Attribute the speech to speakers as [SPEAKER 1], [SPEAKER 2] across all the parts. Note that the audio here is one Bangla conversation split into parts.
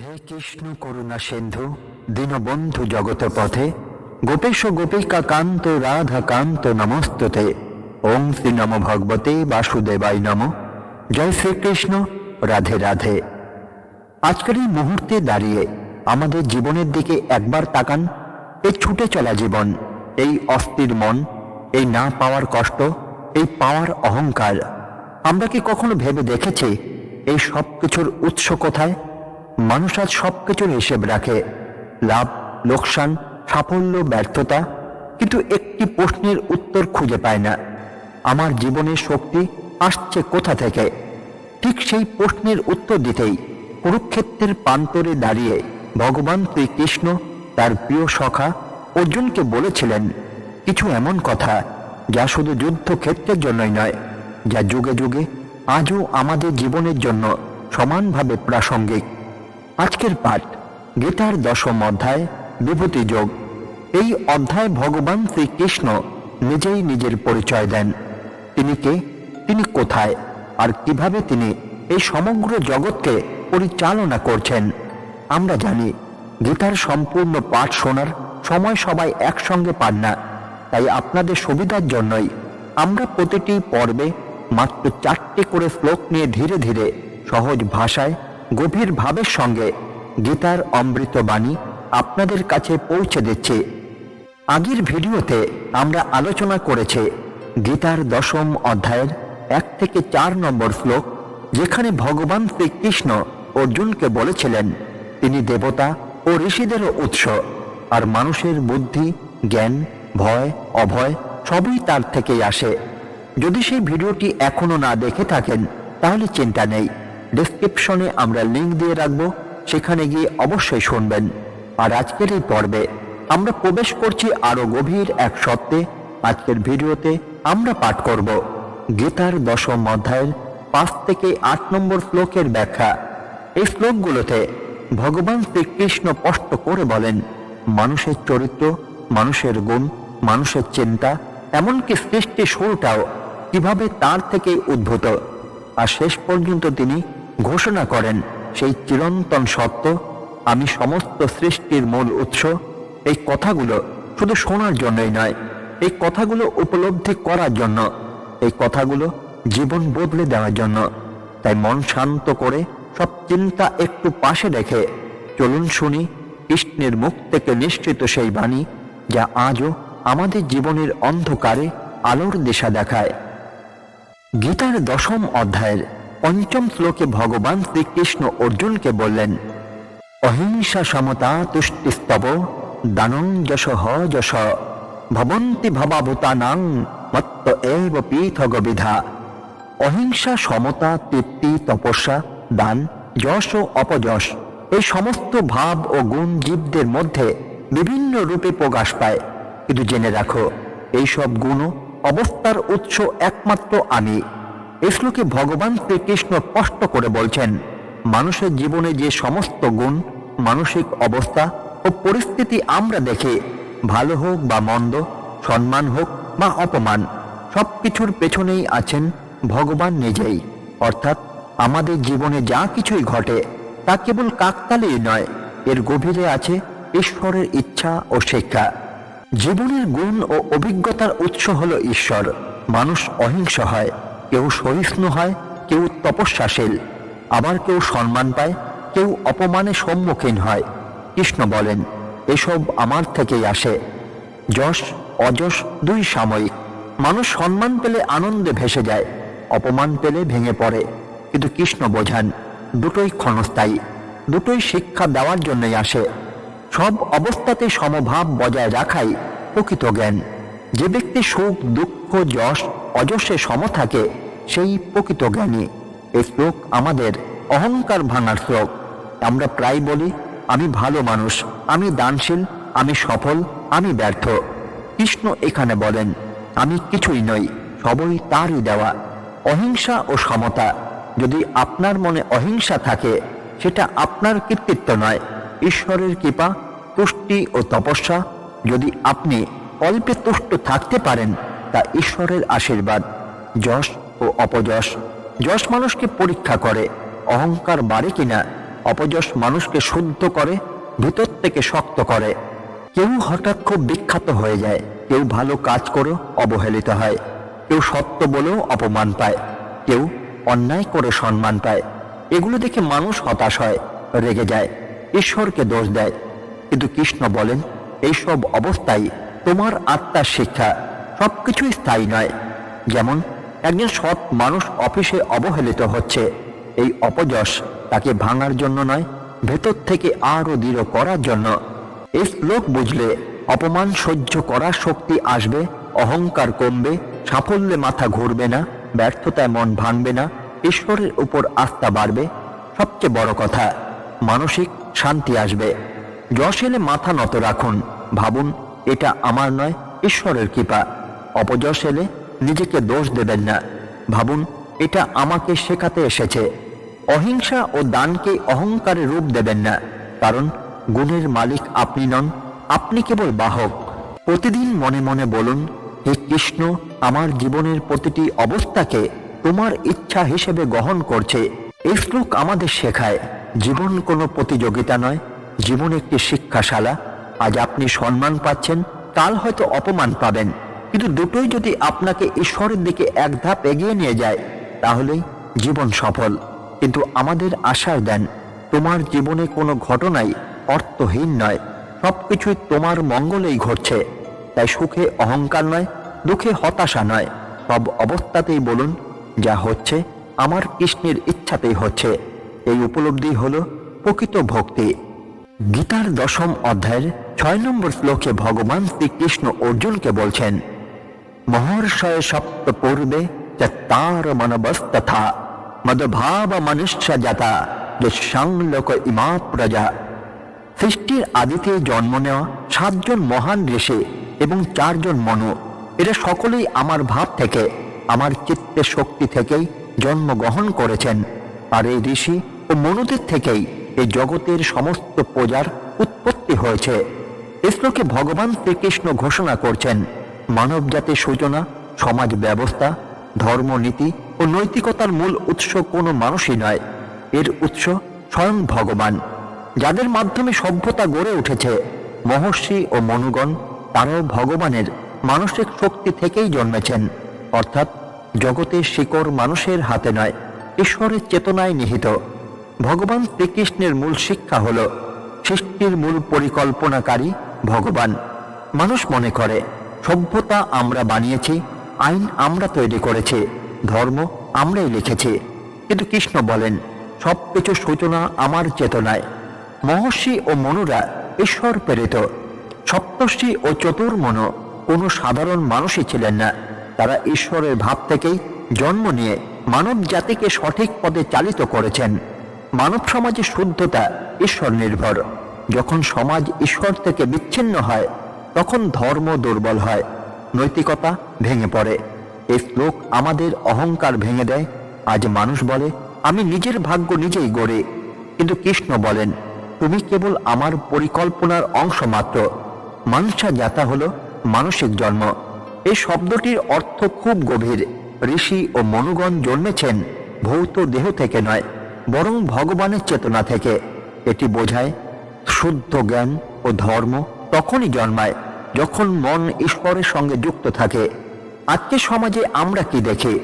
[SPEAKER 1] হে কৃষ্ণ করুণা সিন্ধু দীনবন্ধু জগত পথে গোপেশ গোপিকা কান্ত রাধা কান্ত নমস্তুতে। ওং শ্রী নম ভগবতে বাসুদেবায় নম। জয় শ্রীকৃষ্ণ, রাধে রাধে। আজকের এই মুহূর্তে দাঁড়িয়ে আমাদের জীবনের দিকে একবার তাকান। এই ছুটে চলা জীবন, এই অস্থির মন, এই না পাওয়ার কষ্ট, এই পাওয়ার অহংকার, আমরা কি কখনো ভেবে দেখেছি এই সব কিছুর উৎস কোথায়? মানুষ আজ সবকিছুর হিসেব রাখে, লাভ, লোকসান, সাফল্য, ব্যর্থতা, কিন্তু একটি প্রশ্নের উত্তর খুঁজে পায় না। আমার জীবনের শক্তি আসছে কোথা থেকে? ঠিক সেই প্রশ্নের উত্তর দিতেই কুরুক্ষেত্রের প্রান্তরে দাঁড়িয়ে ভগবান শ্রীকৃষ্ণ তার প্রিয় সখা অর্জুনকে বলেছিলেন কিছু এমন কথা যা শুধু যুদ্ধক্ষেত্রের জন্যই নয়, যা যুগে যুগে আজও আমাদের জীবনের জন্য সমানভাবে প্রাসঙ্গিক। আজকের পাঠ গীতার 10ম অধ্যায় বিভূতি যোগ। এই অধ্যায়ে ভগবান শ্রীকৃষ্ণ নিজেই নিজের পরিচয় দেন। তিনি কে, তিনি কোথায়, আর কিভাবে তিনি এই সমগ্র জগৎকে পরিচালনা করছেন। আমরা জানি গীতার সম্পূর্ণ পাঠ শোনার সময় সবাই একসঙ্গে পান না, তাই আপনাদের সুবিধার জন্যই আমরা প্রতিটি পর্বে মাত্র 4টি করে শ্লোক নিয়ে ধীরে ধীরে সহজ ভাষায় গভীর ভাবের সঙ্গে গীতার অমৃত বাণী আপনাদের কাছে পৌঁছে দিচ্ছি। আগের ভিডিওতে আমরা আলোচনা করেছি গীতার 10ম অধ্যায়ের 1 থেকে 4 নম্বর শ্লোক, যেখানে ভগবান শ্রীকৃষ্ণ অর্জুনকে বলেছিলেন তিনি দেবতা ও ঋষিদেরও উৎস, আর মানুষের বুদ্ধি, জ্ঞান, ভয়, অভয় সবই তার থেকেই আসে। যদি সেই ভিডিওটি এখনো না দেখে থাকেন তাহলে চিন্তা নেই, ডেসক্রিপশনে আমরা লিংক দিয়ে রাখবো, সেখানে গিয়ে অবশ্যই শুনবেন। আর আজকের এই পর্বে আমরা প্রবেশ করছি আরো গভীর এক সত্যে। আজকের ভিডিওতে আমরা পাঠ করব গীতার 10ম অধ্যায়ের 5 থেকে 8 নম্বর শ্লোকের ব্যাখ্যা। এই শ্লোকগুলোতে ভগবান শ্রীকৃষ্ণ স্পষ্ট করে বলেন মানুষের চরিত্র, মানুষের গুণ, মানুষের চিন্তা, এমনকি সৃষ্টি শুরুটাও কিভাবে তার থেকে উদ্ভূত। আর শেষ পর্যন্ত তিনি ঘোষণা করেন সেই চিরন্তন সত্য, আমি সমস্ত সৃষ্টির মূল উৎস। এই কথাগুলো শুধু শোনার জন্যই নয়, এই কথাগুলো উপলব্ধি করার জন্য, এই কথাগুলো জীবন বদলে দেওয়ার জন্য। তাই মন শান্ত করে সব চিন্তা একটু পাশে রেখে চলুন শুনি কৃষ্ণের মুখ থেকে নিশ্চিত সেই বাণী, যা আজও আমাদের জীবনের অন্ধকারে আলোর দিশা দেখায়। গীতার 10ম অধ্যায়ের 5ম শ্লোকে ভগবান শ্রীকৃষ্ণ অর্জুনকে বললেন অহিংসা সমতা তুষ্টিস্তব দানং যশঃ যশ ভবন্তি ভবাভূতানাং মত্ত এব পৃথগ বিধা। অহিংসা, সমতা, তৃপ্তি, তপস্যা, দান, যশ ও অপযশ, এই সমস্ত ভাব ও গুণ জীবদের মধ্যে বিভিন্ন রূপে প্রকাশ পায়, কিন্তু জেনে রাখো এই সব গুণ অবস্থার উৎস একমাত্র আমি। এই শ্লোকে ভগবান শ্রীকৃষ্ণ স্পষ্ট করে বলছেন মানুষের জীবনে যে সমস্ত গুণ, মানসিক অবস্থা ও পরিস্থিতি আমরা দেখি, ভালো হোক বা মন্দ, সম্মান হোক বা অপমান, সবকিছুর পেছনেই আছেন ভগবান নিজেই। অর্থাৎ আমাদের জীবনে যা কিছুই ঘটে তা কেবল কাকতালীয় নয়, এর গভীরে আছে ঈশ্বরের ইচ্ছা ও শিক্ষা। জীবনের গুণ ও অভিজ্ঞতার উৎস হলো ঈশ্বর। মানুষ অহিংস হয়, কেউ সহিষ্ণু হয়, কেউ তপস্যাশীল, আবার কেউ সম্মান পায়, কেউ অপমানের সম্মুখীন হয়। কৃষ্ণ বলেন এসব আমার থেকেই আসে। যশ অযশ দুই সাময়িক, মানুষ সম্মান পেলে আনন্দে ভেসে যায়, অপমান পেলে ভেঙে পড়ে, কিন্তু কৃষ্ণ বোঝান দুটোই ক্ষণস্থায়ী, দুটোই শিক্ষা দেওয়ার জন্যই আসে। সব অবস্থাতে সমভাব বজায় রাখাই প্রকৃত জ্ঞান। যে ব্যক্তি সুখ, দুঃখ, যশ, অযশে সম থাকে সেই প্রকৃত জ্ঞানী। এই শ্লোক আমাদের অহংকার ভাঙার শ্লোক। আমরা প্রায় বলি আমি ভালো মানুষ, আমি দানশীল, আমি সফল, আমি ব্যর্থ। কৃষ্ণ এখানে বলেন আমি কিছুই নই, সবই তারই দেওয়া। অহিংসা ও সমতা, যদি আপনার মনে অহিংসা থাকে সেটা আপনার কৃতিত্ব নয়, ঈশ্বরের কৃপা, তুষ্টি ও তপস্যা। যদি আপনি অল্পে তুষ্ট থাকতে পারেন তা ঈশ্বরের আশীর্বাদ। যশ ও অপযশ, যশ মানুষকে পরীক্ষা করে অহংকার বাড়ে কিনা, অপযশ মানুষকে শুদ্ধ করে, ভিতর থেকে শক্ত করে। কেউ হঠাৎ খুব বিখ্যাত হয়ে যায়, কেউ ভালো কাজ করেও অবহেলিত হয়, কেউ সত্য বলেও অপমান পায়, কেউ অন্যায় করে সম্মান পায়। এগুলো দেখে মানুষ হতাশ হয়, রেগে যায়, ঈশ্বরকে দোষ দেয়। কিন্তু কৃষ্ণ বলেন, এইসব অবস্থায় তোমার আত্মার শিক্ষা। সবকিছুই স্থায়ী নয়। যেমন একজন সৎ মানুষ অফিসে অবহেলিত হচ্ছে, এই অপযশ তাকে ভাঙার জন্য নয়, ভেতর থেকে আরো দৃঢ় করার জন্য। এই শ্লোক বুঝলে অপমান সহ্য করার শক্তি আসবে, অহংকার কমবে, সাফল্যে মাথা ঘুরবে না, ব্যর্থতায় মন ভাঙবে না, ঈশ্বরের উপর আস্থা বাড়বে। সবচেয়ে বড় কথা, মানসিক শান্তি আসবে। যশ এলে মাথা নত রাখুন, ভাবুন এটা আমার নয়, ঈশ্বরের কৃপা। অপযশ এলে নিজেকে দোষ দেবেন না, ভাবুন এটা আমাকে শেখাতে এসেছে। অহিংসা ও দানকে অহংকারে রূপ দেবেন না, কারণ গুণের মালিক আপনি নন, আপনি কেবল বাহক। প্রতিদিন মনে মনে বলুন, হে কৃষ্ণ, আমার জীবনের প্রতিটি অবস্থাকে তোমার ইচ্ছা হিসেবে গ্রহণ করছে। এই শ্লোক আমাদের শেখায়, জীবন কোনো প্রতিযোগিতা নয়, জীবন একটি শিক্ষাশালা। আজ আপনি সম্মান পাচ্ছেন, কাল হয়তো অপমান পাবেন, কিন্তু দুটোই যদি আপনাকে ঈশ্বরের দিকে এক ধাপ এগিয়ে নিয়ে যায়, তাহলেই জীবন সফল। কিন্তু আমাদের আশ্বাস দেন, তোমার জীবনে কোনো ঘটনাই অর্থহীন নয়, সবকিছুই তোমার মঙ্গলেই ঘটছে। তাই সুখে অহংকার নয়, দুঃখে হতাশা নয়, সব অবস্থাতেই বলুন, যা হচ্ছে আমার কৃষ্ণের ইচ্ছাতেই হচ্ছে। এই উপলব্ধি হলো প্রকৃত ভক্তি। গীতার 10ম অধ্যায়ের 6 নম্বর শ্লোকে ভগবান শ্রীকৃষ্ণ অর্জুনকে বলছেন, মহর্ষয় সপ্ত পূর্বে চত্বার মনবস্তথা মদভাব মনুষ্য জাতা সংলোক ইমা প্রজা। সৃষ্টির আদিতে জন্ম নেওয়া 7 জন মহান ঋষি এবং 4 জন মনু, এরা সকলেই আমার ভাব থেকে, আমার চিত্তের শক্তি থেকেই জন্মগ্রহণ করেছেন। আর এই ঋষি ও মনুদের থেকেই এই জগতের সমস্ত প্রজার উৎপত্তি হয়েছে। এই শ্লোকে ভগবান শ্রীকৃষ্ণ ঘোষণা করছেন, মানব জাতির সূচনা, সমাজ ব্যবস্থা, ধর্মনীতি ও নৈতিকতার মূল উৎস কোনো মানুষই নয়, এর উৎস স্বয়ং ভগবান। যাদের মাধ্যমে সভ্যতা গড়ে উঠেছে, মহর্ষি ও মনুগণ, তারাও ভগবানের মানসিক শক্তি থেকেই জন্মেছেন। অর্থাৎ জগতের শিকড় মানুষের হাতে নয়, ঈশ্বরের চেতনায় নিহিত। ভগবান শ্রীকৃষ্ণের মূল শিক্ষা হল, সৃষ্টির মূল পরিকল্পনাকারী ভগবান। মানুষ মনে করে সভ্যতা আমরা বানিয়েছি, আইন আমরা তৈরি করেছি, ধর্ম আমরাই লিখেছি। কিন্তু কৃষ্ণ বলেন, সবকিছু সূচনা আমার চেতনায়। মহর্ষি ও মনুরা ঈশ্বর প্রেরিত। সপ্তর্ষি ও চতুর্মনু কোনো সাধারণ মানুষই ছিলেন না, তারা ঈশ্বরের ভাব থেকেই জন্ম নিয়ে মানব জাতিকে সঠিক পথে চালিত করেছেন। মানব সমাজের শুদ্ধতা ঈশ্বর নির্ভর। যখন সমাজ ঈশ্বর থেকে বিচ্ছিন্ন হয়, তখন ধর্ম দুর্বল হয়, নৈতিকতা ভেঙে পড়ে। এই শ্লোক আমাদের অহংকার ভেঙে দেয়। আজ মানুষ বলে, আমি নিজের ভাগ্য নিজেই গড়ি, কিন্তু কৃষ্ণ বলেন, তুমি কেবল আমার পরিকল্পনার অংশ মাত্র। মানসা জাতা হলো মানসিক জন্ম। এই শব্দটির অর্থ খুব গভীর। ঋষি ও মনুগণ জন্মেছেন ভৌত দেহ থেকে নয়, বরং ভগবানের চেতনা থেকে। এটি বোঝায় শুদ্ধ জ্ঞান ও ধর্ম তখনই জন্মায় যখন মন ঈশ্বরের সঙ্গে যুক্ত থাকে। আজকের সমাজে আমরা কি দেখি?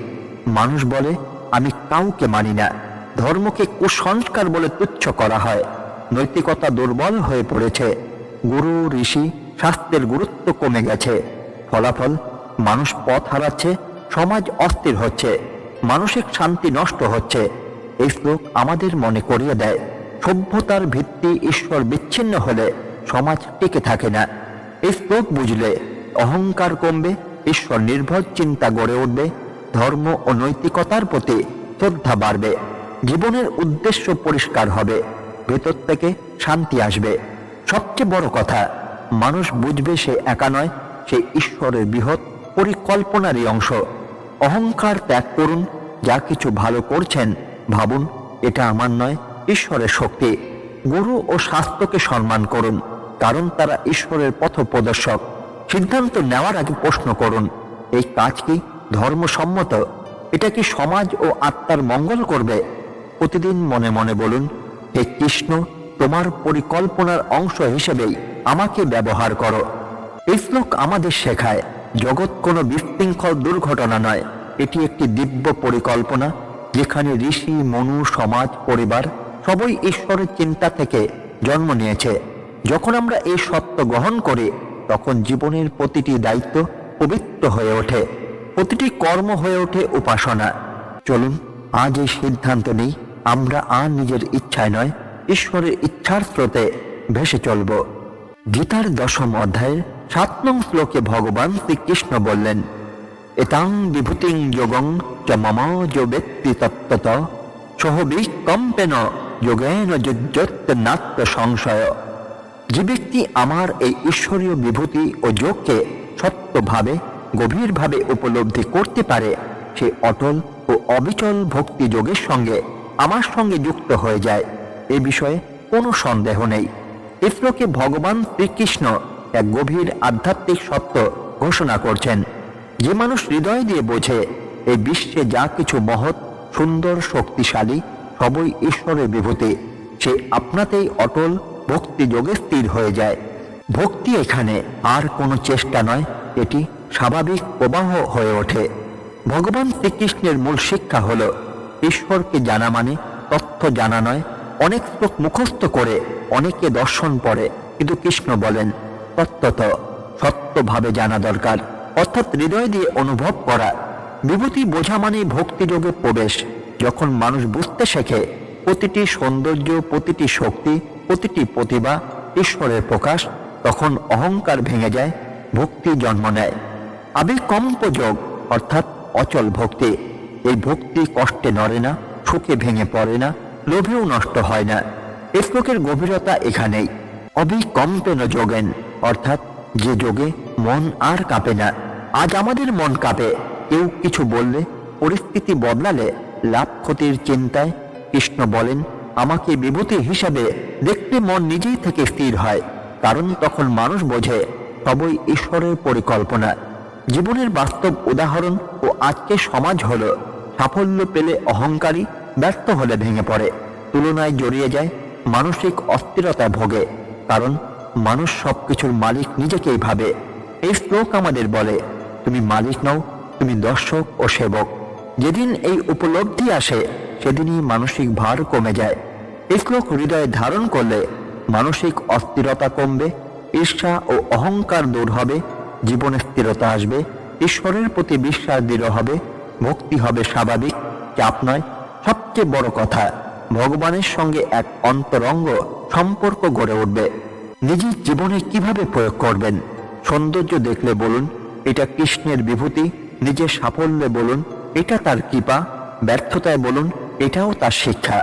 [SPEAKER 1] মানুষ বলে, আমি কাউকে মানি না। ধর্মকে কুসংস্কার বলে তুচ্ছ করা হয়। নৈতিকতা দুর্বল হয়ে পড়েছে। গুরু ঋষি শাস্ত্রের গুরুত্ব কমে গেছে। ফলাফল, মানুষ পথ হারাচ্ছে, সমাজ অস্থির হচ্ছে, মানসিক শান্তি নষ্ট হচ্ছে। এই শ্লোক আমাদের মনে করিয়ে দেয়, সভ্যতার ভিত্তি ঈশ্বর বিচ্ছিন্ন হলে সমাজ টিকে থাকে না। এই শ্লোক বুঝলে অহংকার কমবে, ঈশ্বর নির্ভর চিন্তা গড়ে উঠবে, ধর্ম ও নৈতিকতার প্রতি শ্রদ্ধা বাড়বে, জীবনের উদ্দেশ্য পরিষ্কার হবে, ভেতর থেকে শান্তি আসবে। সবচেয়ে বড় কথা, মানুষ বুঝবে সে একা নয়, সে ঈশ্বরের বৃহৎ পরিকল্পনারই অংশ। অহংকার ত্যাগ করুন। যা কিছু ভালো করছেন ভাবুন, এটা আমার নয়, ঈশ্বরের শক্তি। গুরু ও শাস্ত্রকে সম্মান করুন, কারণ তারা ঈশ্বরের পথপ্রদর্শক। সিদ্ধান্ত নেওয়ার আগে প্রশ্ন করুন, এই কাজ কি ধর্মসম্মত? এটা কি সমাজ ও আত্মার মঙ্গল করবে? প্রতিদিন মনে মনে বলুন, হে কৃষ্ণ, তোমার পরিকল্পনার অংশ হিসেবেই আমাকে ব্যবহার করো। এই শ্লোক আমাদের শেখায় জগৎ কোনো বিশৃঙ্খল দুর্ঘটনা নয়, এটি একটি দিব্য পরিকল্পনা, যেখানে ঋষি, মনু, সমাজ, পরিবার সবই ঈশ্বরের চিন্তা থেকে জন্ম নিয়েছে। যখন আমরা এই সত্য গ্রহণ করি, তখন জীবনের প্রতিটি দায়িত্ব পবিত্র হয়ে ওঠে, প্রতিটি কর্ম হয়ে ওঠে উপাসনা। চলুন আজ এই সিদ্ধান্ত নিই, আমরা আর নিজের ইচ্ছায় নয়, ঈশ্বরের ইচ্ছার স্রোতে ভেসে চলব। গীতার 10ম অধ্যায়ের 7 নং শ্লোকে ভগবান শ্রীকৃষ্ণ বললেন, এতাং বিভূতিং যোগং চ মম যো ব্যক্তি তত্ত্বত সহ বিকম্পেন যোগেন যুজ্যত নাত্য সংশয়। যে ব্যক্তি আমার এই ঈশ্বরীয় বিভূতি ও যোগকে সত্যভাবে গভীরভাবে উপলব্ধি করতে পারে, সে অটল ও অবিচল ভক্তি যোগের সঙ্গে আমার সঙ্গে যুক্ত হয়ে যায়। এ বিষয়ে কোনো সন্দেহ নেই। এই শ্লোকে ভগবান শ্রীকৃষ্ণ এক গভীর আধ্যাত্মিক সত্য ঘোষণা করছেন। যে মানুষ হৃদয় দিয়ে বোঝে এই বিশ্বে যা কিছু মহৎ, সুন্দর, শক্তিশালী সবই ঈশ্বরের বিভূতি, সে আপনাতেই অটল ভক্তি যোগে স্থির হয়ে যায়। ভক্তি এখানে আর কোনো চেষ্টা নয়, এটি স্বাভাবিক প্রবাহ হয়ে ওঠে। ভগবান শ্রীকৃষ্ণের মূল শিক্ষা হল ঈশ্বরকে জানা মানে তথ্য জানা নয়। অনেক শ্লোক মুখস্থ করে অনেকে দর্শন পড়ে, কিন্তু কৃষ্ণ বলেন তত্ত্বত সত্যভাবে জানা দরকার, অর্থাৎ হৃদয় দিয়ে অনুভব করা। বিভূতি বোঝা মানে ভক্তিযোগে প্রবেশ। যখন মানুষ বুঝতে শেখে প্রতিটি সৌন্দর্য, প্রতিটি শক্তি, প্রতিটি প্রতিভা ঈশ্বরের প্রকাশ, তখন অহংকার ভেঙে যায়, ভক্তি জন্ম নেয়। আবিকম্প যোগ অর্থাৎ অচল ভক্তি। এই ভক্তি কষ্টে নড়ে না, সুখে ভেঙে পড়ে না, লোভেও নষ্ট হয় না। এই শ্লোকের গভীরতা এখানেই। অবিকম্পেন যোগেন অর্থাৎ যে যোগে মন আর কাঁপে না। আজ আমাদের মন কাঁপে, কেউ কিছু বললে, পরিস্থিতি বদলালে, লাভ ক্ষতির চিন্তায়। কৃষ্ণ বলেন, আমাকে বিভূতি হিসাবে দেখতে মন নিজেই থেকে স্থির হয়, কারণ তখন মানুষ বোঝে সবই ঈশ্বরের পরিকল্পনা। জীবনের বাস্তব উদাহরণ ও আজকের সমাজ হলো, সাফল্য পেলে অহংকারী, ব্যর্থ হলে ভেঙে পড়ে, তুলনায় জড়িয়ে যায়, মানসিক অস্থিরতা ভোগে, কারণ মানুষ সবকিছুর মালিক নিজেকেই ভাবে। এই শ্লোক আমাদের বলে, তুমি মালিক নও, তুমি দর্শক ও সেবক। যেদিন এই উপলব্ধি আসে, সেদিনই মানসিক ভার কমে যায়। এই শ্লোক হৃদয়ে ধারণ করলে মানসিক অস্থিরতা কমবে, ঈর্ষা ও অহংকার দূর হবে, জীবনে স্থিরতা আসবে, ঈশ্বরের প্রতি বিশ্বাস দৃঢ় হবে, ভক্তি হবে স্বাভাবিক, চাপ নয়। সবচেয়ে বড় কথা, ভগবানের সঙ্গে এক অন্তরঙ্গ সম্পর্ক গড়ে উঠবে। নিজের জীবনে কিভাবে প্রয়োগ করবেন? সৌন্দর্য দেখলে বলুন, এটা কৃষ্ণের বিভূতি। নিজের সাফল্যে বলুন, এটা তার কৃপা। ব্যর্থতায় বলুন, এটাও তার শিক্ষা।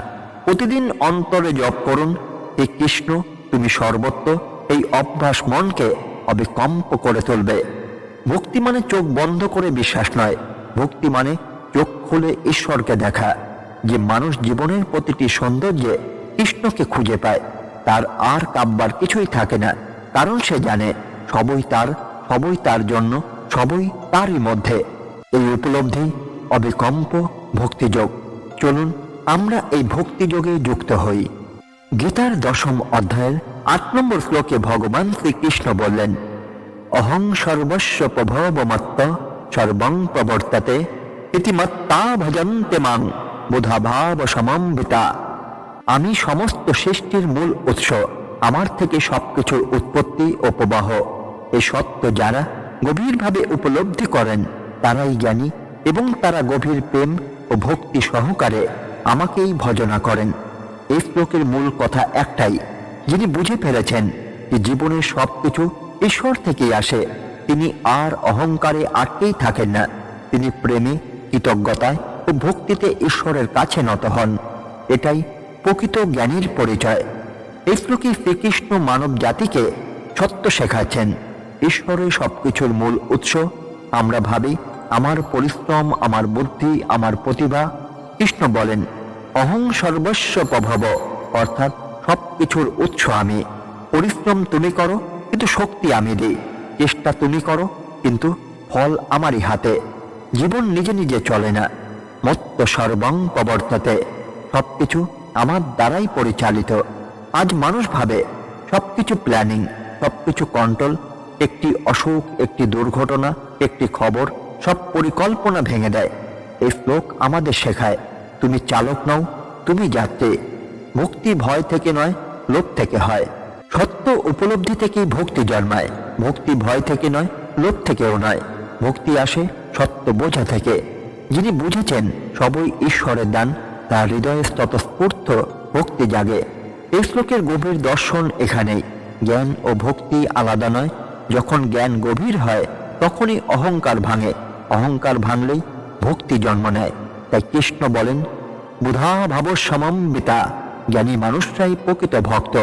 [SPEAKER 1] প্রতিদিন অন্তরে জপ করুন, হে কৃষ্ণ তুমি সর্বত্র। এই অভ্যাস মনকে অবিকম্প করে তুলবে। ভক্তি মানে চোখ বন্ধ করে বিশ্বাস নয়, ভক্তি মানে চোখ খুলে ঈশ্বরকে দেখা। যে মানুষ জীবনের প্রতিটি সৌন্দর্যে কৃষ্ণকে খুঁজে পায়, তার আর কাব্বার কিছুই থাকে না, কারণ সে জানে সবই তার, সবই তার জন্য, সবই তারই মধ্যে। এই উপলব্ধি অবিকম্প ভক্তিযোগ। চলুন আমরা এই ভক্তিযোগে যুক্ত হই। গীতার 10ম অধ্যায়ের 8 নম্বর শ্লোকে ভগবান শ্রীকৃষ্ণ বললেন, অহং সর্বস্ব প্রভবমত্ত সর্বং প্রবর্ততে ইতি মত্তা ভজন্তে মাং বুধাভাব সমম্বিতা। আমি সমস্ত সৃষ্টির মূল উৎস, আমার থেকে সবকিছুর উৎপত্তি ও প্রবাহ। এই সত্য যারা গভীরভাবে উপলব্ধি করেন, তারাই জ্ঞানী, এবং তারা গভীর প্রেম ও ভক্তি সহকারে আমাকেই ভজনা করেন। এই শ্লোকের মূল কথা একটাই, যিনি বুঝে ফেলেছেন যে জীবনের সবকিছু ঈশ্বর থেকেই আসে, তিনি আর অহংকারে আটকেই থাকেন না। তিনি প্রেমে, কৃতজ্ঞতায় ও ভক্তিতে ঈশ্বরের কাছে নত হন। এটাই প্রকৃত জ্ঞানীর পরিচয়। এই শ্লোকে শ্রীকৃষ্ণ মানব জাতিকে সত্য শেখাচ্ছেন, ঈশ্বরের সবকিছুর মূল উৎস। আমরা ভাবি আমার পরিশ্রম, আমার বুদ্ধি, আমার প্রতিভা। কৃষ্ণ বলেন, অহং সর্বস্ব প্রভব, অর্থাৎ সবকিছুর উৎস আমি। পরিশ্রম তুমি করো, কিন্তু শক্তি আমি দিই। চেষ্টা তুমি করো, কিন্তু ফল আমারই হাতে। জীবন নিজে নিজে চলে না। মত্ত সর্বং প্রবর্ততে, সবকিছু আমার দ্বারাই পরিচালিত। আজ মানুষ ভাবে সবকিছু প্ল্যানিং, সবকিছু কন্ট্রোল। একটি অসুখ, একটি দুর্ঘটনা, একটি খবর সব পরিকল্পনা ভেঙে দেয়। এই শ্লোক আমাদের শেখায় তুমি চালক নও, তুমি যাত্রী। ভক্তি ভয় থেকে নয়, লোভ থেকে হয়। সত্য উপলব্ধি থেকেই ভক্তি জন্মায়। ভক্তি ভয় থেকে নয়, লোভ থেকেও নয়। ভক্তি আসে সত্য বোঝা থেকে। যিনি বুঝেছেন সবই ঈশ্বরের দান, তার হৃদয়ে স্বতঃস্ফূর্ত ভক্তি জাগে। এই শ্লোকের গভীর দর্শন এখানেই। জ্ঞান ও ভক্তি আলাদা নয়। যখন জ্ঞান গভীর হয় তখনই অহংকার ভাঙে। অহংকার ভাঙলেই ভক্তি জন্ম নেয়। তাই কৃষ্ণ বলেন, বুধা ভাব সমম্বিতা। জ্ঞানী মানুষরাই প্রকৃত ভক্ত।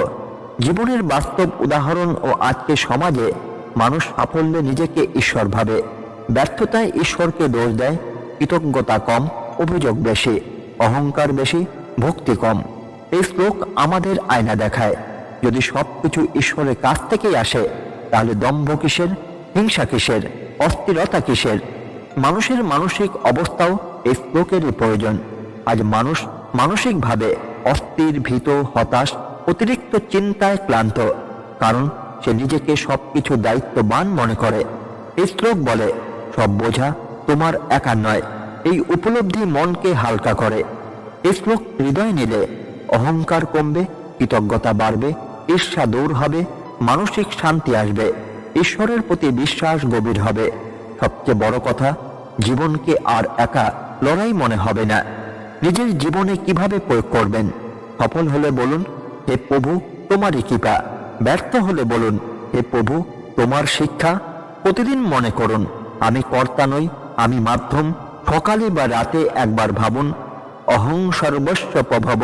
[SPEAKER 1] জীবনের বাস্তব উদাহরণ ও আজকের সমাজে মানুষ সাফল্যে নিজেকে ঈশ্বর ভাবে, ব্যর্থতায় ঈশ্বরকে দোষ দেয়। কৃতজ্ঞতা কম, অভিযোগ বেশি, অহংকার বেশি, ভক্তি কম। এই শ্লোক আমাদের আয়না দেখায়, যদি সবকিছু ঈশ্বরের কাছ থেকেই আসে তাহলে দম্ভ কিসের, হিংসা কিসের, অস্থিরতা কিসের? মানুষের মানসিক অবস্থাও এই শ্লোকেরই প্রয়োজন। আজ মানুষ মানসিকভাবে অস্থির, ভীত, হতাশ, অতিরিক্ত চিন্তায় ক্লান্ত, কারণ সে নিজেকে সবকিছু দায়িত্ববান মনে করে। এই শ্লোক বলে, সব বোঝা তোমার একার নয়। এই উপলব্ধি মনকে হালকা করে। এই শ্লোক হৃদয় নিলে অহংকার কমবে, কৃতজ্ঞতা বাড়বে, ঈর্ষা দূর হবে, মানসিক শান্তি আসবে, ঈশ্বরের প্রতি বিশ্বাস গভীর হবে। সবচেয়ে বড় কথা, জীবনকে আর একা লড়াই মনে হবে না। নিজের জীবনে কিভাবে প্রয়োগ করবেন? সফল হলে বলুন, হে প্রভু তোমারই কৃপা। ব্যর্থ হলে বলুন, হে প্রভু তোমার শিক্ষা। প্রতিদিন মনে করুন, আমি কর্তা নই, আমি মাধ্যম। সকালে বা রাতে একবার ভাবুন, অহং সর্বস্ব প্রভব।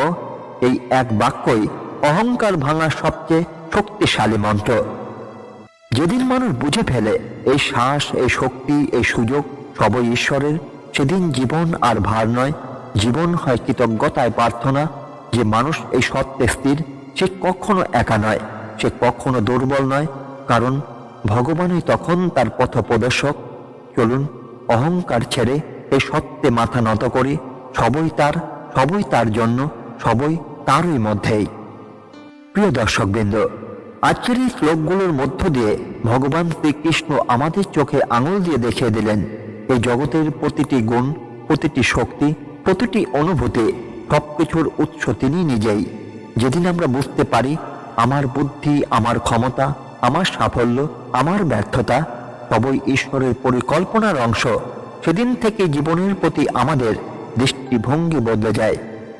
[SPEAKER 1] এই এক বাক্যই অহংকার ভাঙার সবচেয়ে শক্তিশালী মন্ত্র। যেদিন মানুষ বুঝে ফেলে এই শ্বাস, এই শক্তি, এই সুযোগ সবই ঈশ্বরের, সেদিন জীবন আর ভার নয়, জীবন হয় কৃতজ্ঞতায় প্রার্থনা। যে মানুষ এই সত্যে স্থির, সে কখনো একা নয়, সে কখনো দুর্বল নয়, কারণ ভগবানই তখন তার পথপ্রদর্শক। চলুন অহংকার ছেড়ে এই সত্যে মাথা নত করি। সবই তার জন্য, সবই তারই মধ্যেই। প্রিয় দর্শকবৃন্দ, আজকের এই শ্লোকগুলোর মধ্য দিয়ে ভগবান শ্রীকৃষ্ণ আমাদের চোখে আঙুল দিয়ে দেখিয়ে দিলেন, এই জগতের প্রতিটি গুণ, প্রতিটি শক্তি, প্রতিটি অনুভূতি, সবকিছুর উৎস তিনি নিজেই। যেদিন আমরা বুঝতে পারি আমার বুদ্ধি, আমার ক্ষমতা, আমার সাফল্য, আমার ব্যর্থতা সবই ঈশ্বরের পরিকল্পনার অংশ, সেদিন থেকে জীবনের প্রতি আমাদের দৃষ্টিভঙ্গি বদলে যায়।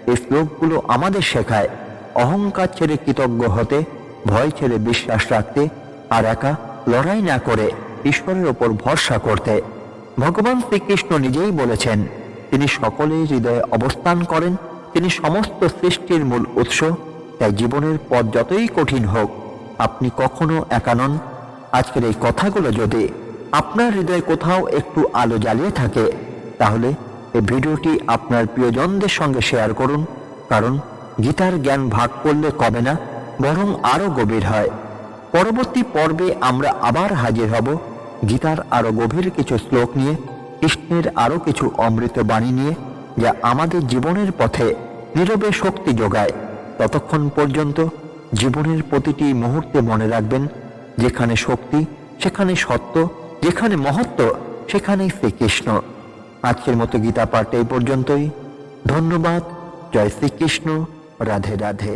[SPEAKER 1] এই শ্লোকগুলো আমাদের শেখায় অহংকার ছেড়ে কৃতজ্ঞ হতে, ভয় ছেড়ে বিশ্বাস রাখতে, আর একা লড়াই না করে ঈশ্বরের ওপর ভরসা করতে। ভগবান শ্রীকৃষ্ণ নিজেই বলেছেন, তিনি সকলের হৃদয়ে অবস্থান করেন, তিনি সমস্ত সৃষ্টির মূল উৎস। তাই জীবনের পথ যতই কঠিন হোক, আপনি কখনো একা নন। আজকের এই কথাগুলো যদি আপনার হৃদয়ে কোথাও একটু আলো জ্বালিয়ে থাকে, তাহলে এই ভিডিওটি আপনার প্রিয়জনদের সঙ্গে শেয়ার করুন, কারণ গীতার জ্ঞান ভাগ করলে কমে না, বরং আরও গভীর হয়। পরবর্তী পর্বে আমরা আবার হাজির হব গীতার আরও গভীর কিছু শ্লোক নিয়ে, কৃষ্ণের আরও কিছু অমৃত বাণী নিয়ে, যা আমাদের জীবনের পথে নীরবে শক্তি যোগায়। ততক্ষণ পর্যন্ত জীবনের প্রতিটি মুহূর্তে মনে রাখবেন, যেখানে শক্তি সেখানে সত্য, যেখানে মহত্ব সেখানেই শ্রীকৃষ্ণ। আজকের মতো গীতা পাঠ এই পর্যন্তই। ধন্যবাদ। জয় শ্রীকৃষ্ণ। রাধে রাধে।